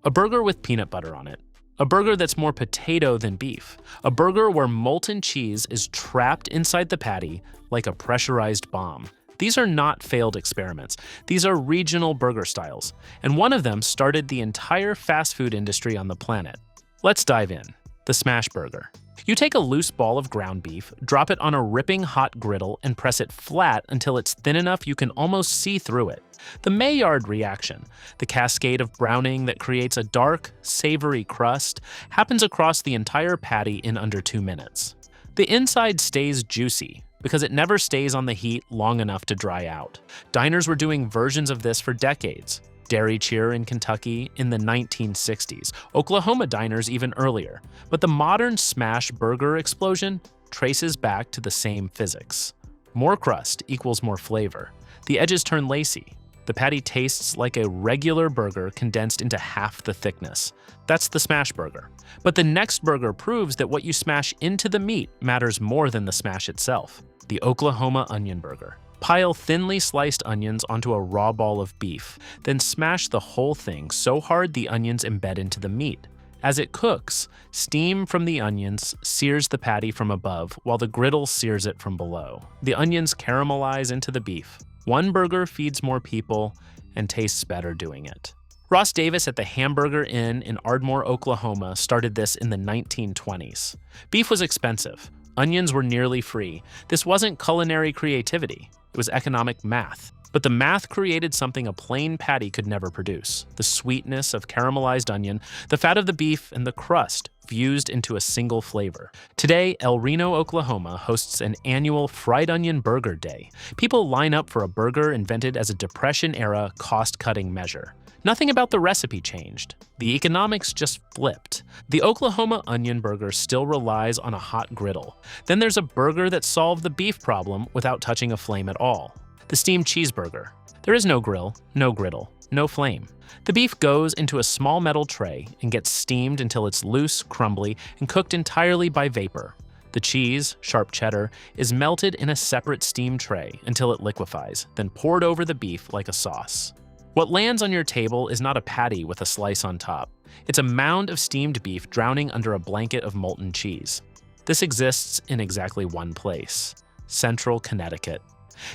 A burger with peanut butter on it. A burger that's more potato than beef. A burger where molten cheese is trapped inside the patty like a pressurized bomb. These are not failed experiments. These are regional burger styles, and one of them started the entire fast food industry on the planet. Let's dive in. The smash burger. You take a loose ball of ground beef, drop it on a ripping hot griddle, and press it flat until it's thin enough you can almost see through it. The Maillard reaction, the cascade of browning that creates a dark, savory crust, happens across the entire patty in under 2 minutes. The inside stays juicy because it never stays on the heat long enough to dry out. Diners were doing versions of this for decades. Dairy Cheer in Kentucky in the 1960s, Oklahoma diners even earlier. But the modern smash burger explosion traces back to the same physics. More crust equals more flavor. The edges turn lacy. The patty tastes like a regular burger condensed into half the thickness. That's the smash burger. But the next burger proves that what you smash into the meat matters more than the smash itself. The Oklahoma onion burger. Pile thinly sliced onions onto a raw ball of beef, then smash the whole thing so hard the onions embed into the meat. As it cooks, steam from the onions sears the patty from above while the griddle sears it from below. The onions caramelize into the beef. One burger feeds more people and tastes better doing it. Ross Davis at the Hamburger Inn in Ardmore, Oklahoma started this in the 1920s. Beef was expensive. Onions were nearly free. This wasn't culinary creativity. It was economic math. But the math created something a plain patty could never produce. The sweetness of caramelized onion, the fat of the beef, and the crust fused into a single flavor. Today, El Reno, Oklahoma hosts an annual Fried Onion Burger Day. People line up for a burger invented as a Depression-era cost-cutting measure. Nothing about the recipe changed. The economics just flipped. The Oklahoma onion burger still relies on a hot griddle. Then there's a burger that solved the beef problem without touching a flame at all. The steamed cheeseburger. There is no grill, no griddle, no flame. The beef goes into a small metal tray and gets steamed until it's loose, crumbly, and cooked entirely by vapor. The cheese, sharp cheddar, is melted in a separate steam tray until it liquefies, then poured over the beef like a sauce. What lands on your table is not a patty with a slice on top. It's a mound of steamed beef drowning under a blanket of molten cheese. This exists in exactly one place: Central Connecticut.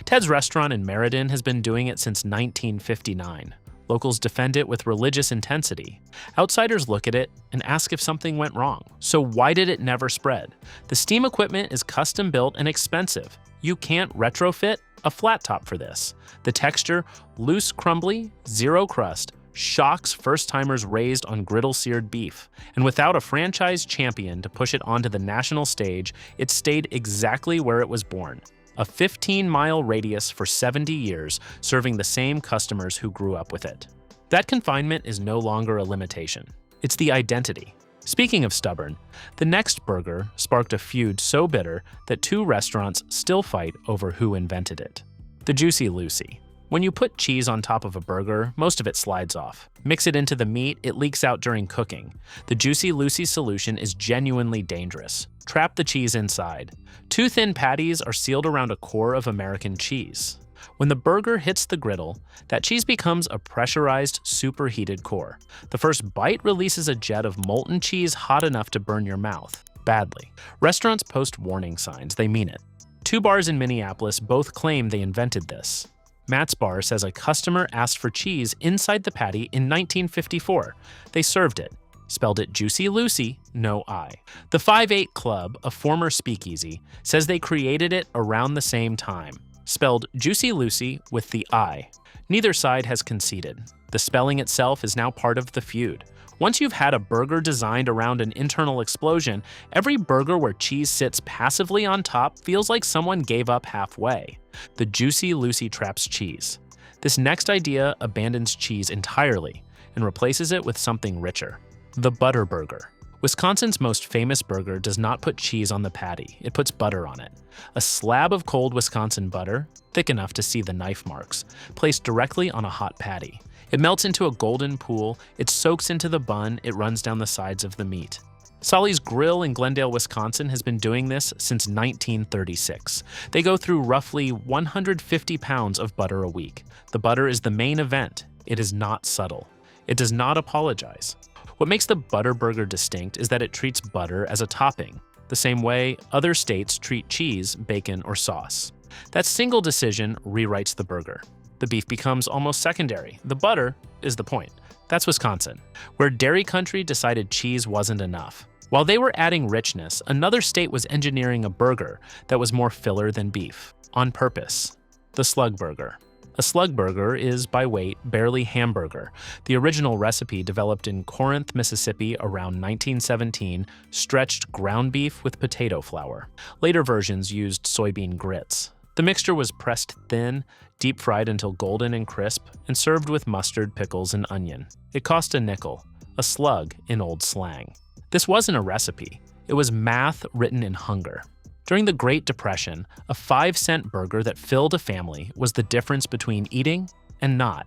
Ted's restaurant in Meriden has been doing it since 1959. Locals defend it with religious intensity. Outsiders look at it and ask if something went wrong. So why did it never spread? The steam equipment is custom built and expensive. You can't retrofit a flat top for this. The texture, loose, crumbly, zero crust, shocks first-timers raised on griddle-seared beef. And without a franchise champion to push it onto the national stage, it stayed exactly where it was born. A 15-mile radius for 70 years, serving the same customers who grew up with it. That confinement is no longer a limitation. It's the identity. Speaking of stubborn, the next burger sparked a feud so bitter that 2 restaurants still fight over who invented it. The Juicy Lucy. When you put cheese on top of a burger, most of it slides off. Mix it into the meat, it leaks out during cooking. The Juicy Lucy solution is genuinely dangerous. Trap the cheese inside. 2 thin patties are sealed around a core of American cheese. When the burger hits the griddle, that cheese becomes a pressurized, superheated core. The first bite releases a jet of molten cheese hot enough to burn your mouth. Badly. Restaurants post warning signs, they mean it. 2 bars in Minneapolis both claim they invented this. Matt's Bar says a customer asked for cheese inside the patty in 1954. They served it. Spelled it Juicy Lucy, no I. The 5-8 Club, a former speakeasy, says they created it around the same time. Spelled Juicy Lucy with the I. Neither side has conceded. The spelling itself is now part of the feud. Once you've had a burger designed around an internal explosion, every burger where cheese sits passively on top feels like someone gave up halfway. The Juicy Lucy traps cheese. This next idea abandons cheese entirely and replaces it with something richer. The butter burger. Wisconsin's most famous burger does not put cheese on the patty, it puts butter on it. A slab of cold Wisconsin butter, thick enough to see the knife marks, placed directly on a hot patty. It melts into a golden pool, it soaks into the bun, it runs down the sides of the meat. Solly's Grill in Glendale, Wisconsin has been doing this since 1936. They go through roughly 150 pounds of butter a week. The butter is the main event. It is not subtle. It does not apologize. What makes the butter burger distinct is that it treats butter as a topping, the same way other states treat cheese, bacon, or sauce. That single decision rewrites the burger. The beef becomes almost secondary. The butter is the point. That's Wisconsin, where dairy country decided cheese wasn't enough. While they were adding richness, another state was engineering a burger that was more filler than beef, on purpose. The slug burger. A slug burger is, by weight, barely hamburger. The original recipe, developed in Corinth, Mississippi around 1917, stretched ground beef with potato flour. Later versions used soybean grits. The mixture was pressed thin, deep-fried until golden and crisp, and served with mustard, pickles, and onion. It cost a nickel, a slug in old slang. This wasn't a recipe. It was math written in hunger. During the Great Depression, a 5-cent burger that filled a family was the difference between eating and not.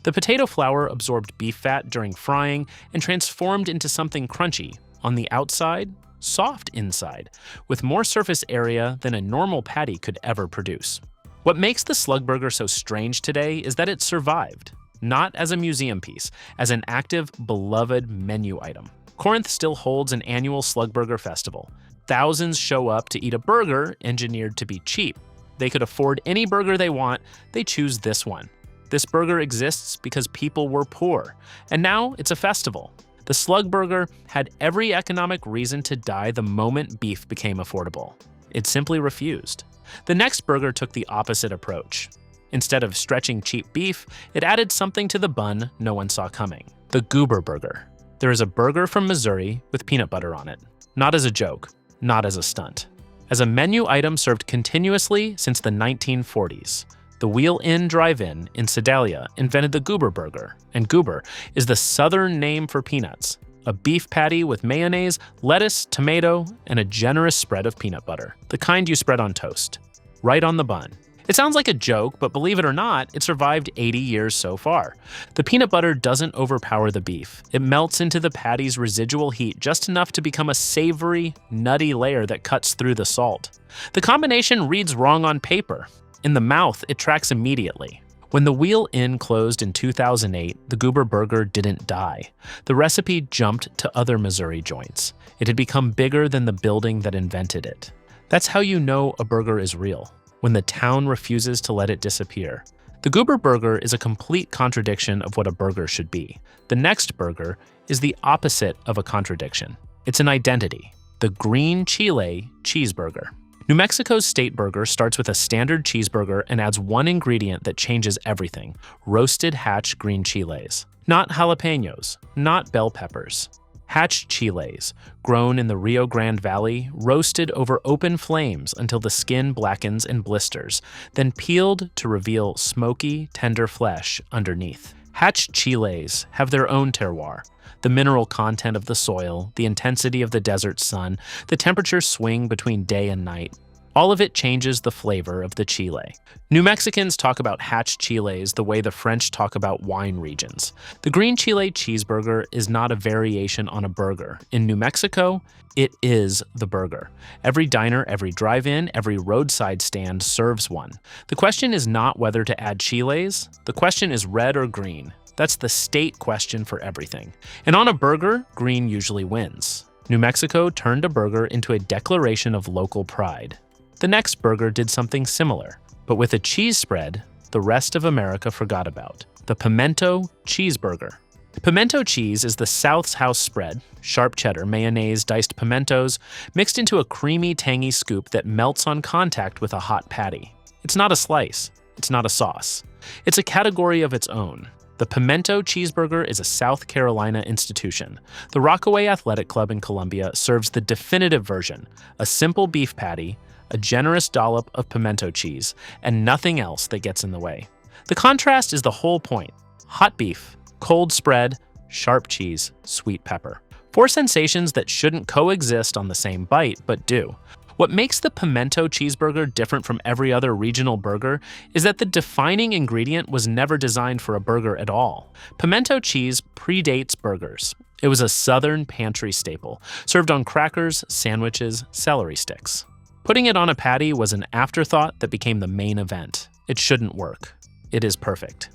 The potato flour absorbed beef fat during frying and transformed into something crunchy, on the outside, soft inside, with more surface area than a normal patty could ever produce. What makes the slug burger so strange today is that it survived, not as a museum piece, as an active, beloved menu item. Corinth still holds an annual slug burger festival. Thousands show up to eat a burger engineered to be cheap. They could afford any burger they want, they choose this one. This burger exists because people were poor, and now it's a festival. The slug burger had every economic reason to die the moment beef became affordable. It simply refused. The next burger took the opposite approach. Instead of stretching cheap beef, it added something to the bun no one saw coming. The goober burger. There is a burger from Missouri with peanut butter on it. Not as a joke. Not as a stunt. As a menu item served continuously since the 1940s. The Wheel Inn Drive-In in Sedalia invented the goober burger, and goober is the southern name for peanuts, a beef patty with mayonnaise, lettuce, tomato, and a generous spread of peanut butter, the kind you spread on toast, right on the bun. It sounds like a joke, but believe it or not, it survived 80 years so far. The peanut butter doesn't overpower the beef. It melts into the patty's residual heat just enough to become a savory, nutty layer that cuts through the salt. The combination reads wrong on paper. In the mouth, it tracks immediately. When the Wheel Inn closed in 2008, the goober burger didn't die. The recipe jumped to other Missouri joints. It had become bigger than the building that invented it. That's how you know a burger is real. When the town refuses to let it disappear. The goober burger is a complete contradiction of what a burger should be. The next burger is the opposite of a contradiction. It's an identity, the green chile cheeseburger. New Mexico's state burger starts with a standard cheeseburger and adds one ingredient that changes everything: roasted hatch green chiles. Not jalapenos, not bell peppers. Hatched chiles, grown in the Rio Grande Valley, roasted over open flames until the skin blackens and blisters, then peeled to reveal smoky, tender flesh underneath. Hatched chiles have their own terroir. The mineral content of the soil, the intensity of the desert sun, the temperature swing between day and night. All of it changes the flavor of the chile. New Mexicans talk about hatched chiles the way the French talk about wine regions. The green chile cheeseburger is not a variation on a burger. In New Mexico, it is the burger. Every diner, every drive-in, every roadside stand serves one. The question is not whether to add chiles. The question is red or green. That's the state question for everything. And on a burger, green usually wins. New Mexico turned a burger into a declaration of local pride. The next burger did something similar, but with a cheese spread the rest of America forgot about: the pimento cheeseburger. Pimento cheese is the South's house spread: sharp cheddar, mayonnaise, diced pimentos, mixed into a creamy, tangy scoop that melts on contact with a hot patty. It's not a slice. It's not a sauce. It's a category of its own. The pimento cheeseburger is a South Carolina institution. The Rockaway Athletic Club in Columbia serves the definitive version: a simple beef patty, a generous dollop of pimento cheese, and nothing else that gets in the way. The contrast is the whole point: hot beef, cold spread, sharp cheese, sweet pepper. Four sensations that shouldn't coexist on the same bite, but do. What makes the pimento cheeseburger different from every other regional burger is that the defining ingredient was never designed for a burger at all. Pimento cheese predates burgers. It was a Southern pantry staple, served on crackers, sandwiches, celery sticks. Putting it on a patty was an afterthought that became the main event. It shouldn't work. It is perfect.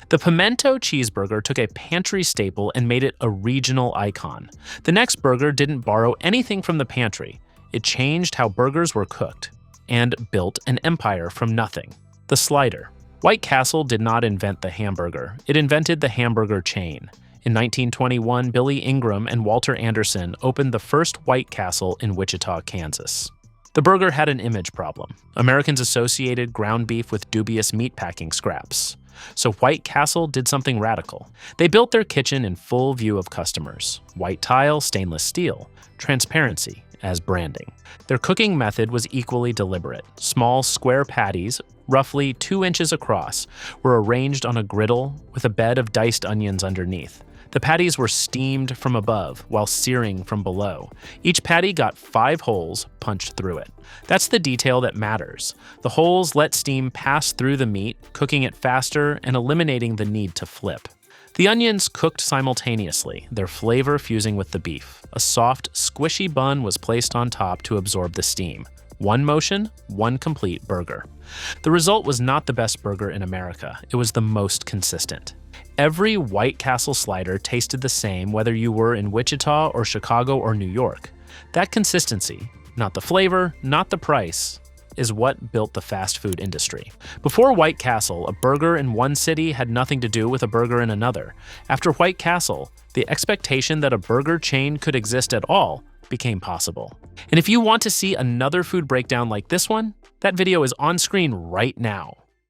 The pimento cheeseburger took a pantry staple and made it a regional icon. The next burger didn't borrow anything from the pantry. It changed how burgers were cooked and built an empire from nothing. The slider. White Castle did not invent the hamburger. It invented the hamburger chain. In 1921, Billy Ingram and Walter Anderson opened the first White Castle in Wichita, Kansas. The burger had an image problem. Americans associated ground beef with dubious meatpacking scraps. So White Castle did something radical. They built their kitchen in full view of customers. White tile, stainless steel, transparency as branding. Their cooking method was equally deliberate. Small, square patties, roughly 2 inches across, were arranged on a griddle with a bed of diced onions underneath. The patties were steamed from above while searing from below. Each patty got 5 holes punched through it. That's the detail that matters. The holes let steam pass through the meat, cooking it faster and eliminating the need to flip. The onions cooked simultaneously, their flavor fusing with the beef. A soft, squishy bun was placed on top to absorb the steam. One motion, one complete burger. The result was not the best burger in America. It was the most consistent. Every White Castle slider tasted the same whether you were in Wichita or Chicago or New York. That consistency, not the flavor, not the price, is what built the fast food industry. Before White Castle, a burger in one city had nothing to do with a burger in another. After White Castle, the expectation that a burger chain could exist at all became possible. And if you want to see another food breakdown like this one, that video is on screen right now.